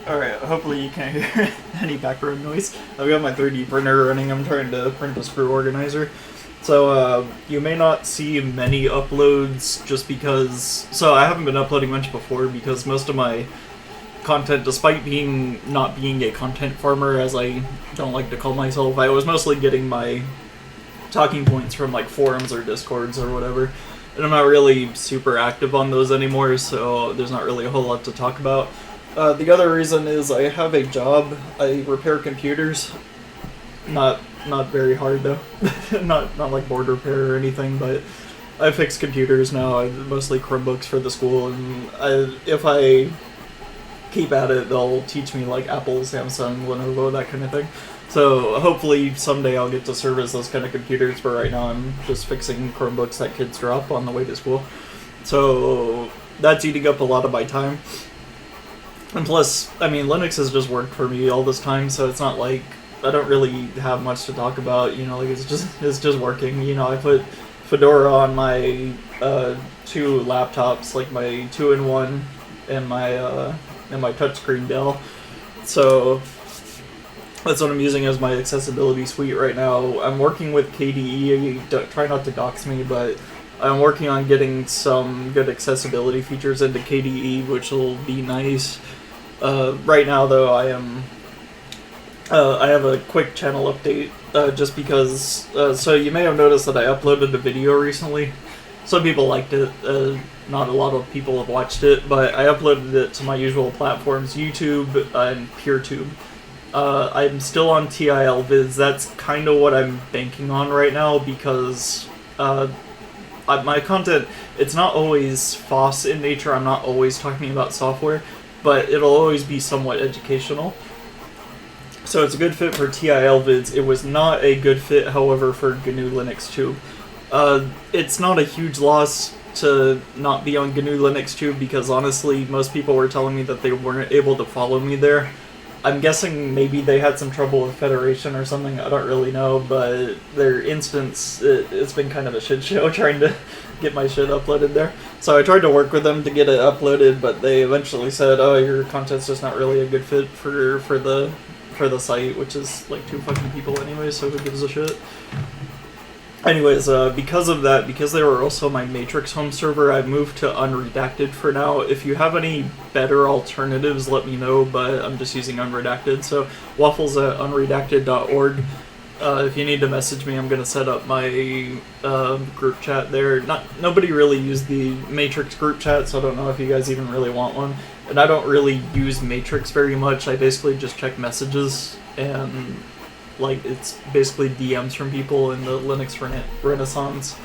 Alright, hopefully you can't hear any background noise. I've got my 3D printer running, I'm trying to print a screw organizer. So, you may not see many uploads just because... So, I haven't been uploading much before because most of my content, despite not being a content farmer, as I don't like to call myself, I was mostly getting my talking points from, like, forums or discords or whatever. And I'm not really super active on those anymore, so there's not really a whole lot to talk about. The other reason is I have a job. I repair computers. Not very hard though. not like board repair or anything, but I fix computers now. I mostly Chromebooks for the school, and if I keep at it, they'll teach me like Apple, Samsung, Lenovo, that kind of thing. So hopefully someday I'll get to service those kind of computers, but right now I'm just fixing Chromebooks that kids drop on the way to school. So that's eating up a lot of my time. And plus, I mean, Linux has just worked for me all this time, so it's not like I don't really have much to talk about, you know, like it's just working. You know, I put Fedora on my two laptops, like my 2-in-1 and my touchscreen Dell. So that's what I'm using as my accessibility suite right now. I'm working with KDE, try not to dox me, but I'm working on getting some good accessibility features into KDE, which will be nice. Right now, though, I have a quick channel update, just because, so you may have noticed that I uploaded a video recently. Some people liked it, not a lot of people have watched it, but I uploaded it to my usual platforms, YouTube and PeerTube. I'm still on TIL Vids. That's kind of what I'm banking on right now, because my content, it's not always FOSS in nature. I'm not always talking about software, but it'll always be somewhat educational. So it's a good fit for TIL Vids. It was not a good fit, however, for GNU Linux Tube. It's not a huge loss to not be on GNU Linux Tube, because honestly, most people were telling me that they weren't able to follow me there. I'm guessing maybe they had some trouble with Federation or something, I don't really know, but their instance, it's been kind of a shit show trying to get my shit uploaded there. So I tried to work with them to get it uploaded, but they eventually said, oh, your content's just not really a good fit for the site, which is like 2 fucking people anyway, so who gives a shit? Anyways, because of that, because they were also my Matrix home server, I moved to unredacted for now. If you have any better alternatives, let me know, but I'm just using unredacted. So waffles at unredacted.org. If you need to message me, I'm going to set up my group chat there. Nobody really used the Matrix group chat, so I don't know if you guys even really want one. And I don't really use Matrix very much. I basically just check messages, and like it's basically DMs from people in the Linux Renaissance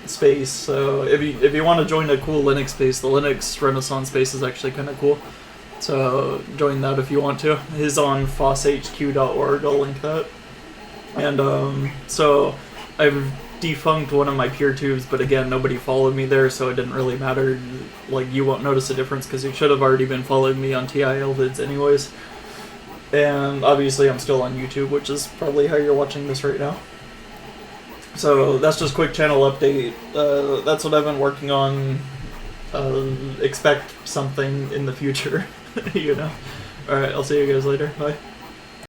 space. So if you want to join a cool Linux space, the Linux Renaissance space is actually kind of cool. So join that if you want to. It's on fosshq.org. I'll link that. And so I've defunct one of my PeerTubes, but again, nobody followed me there, so it didn't really matter. Like, you won't notice a difference because you should have already been following me on TIL Vids anyways. And obviously I'm still on YouTube, which is probably how you're watching this right now. So that's just quick channel update. That's what I've been working on. Expect something in the future, you know. Alright, I'll see you guys later. Bye.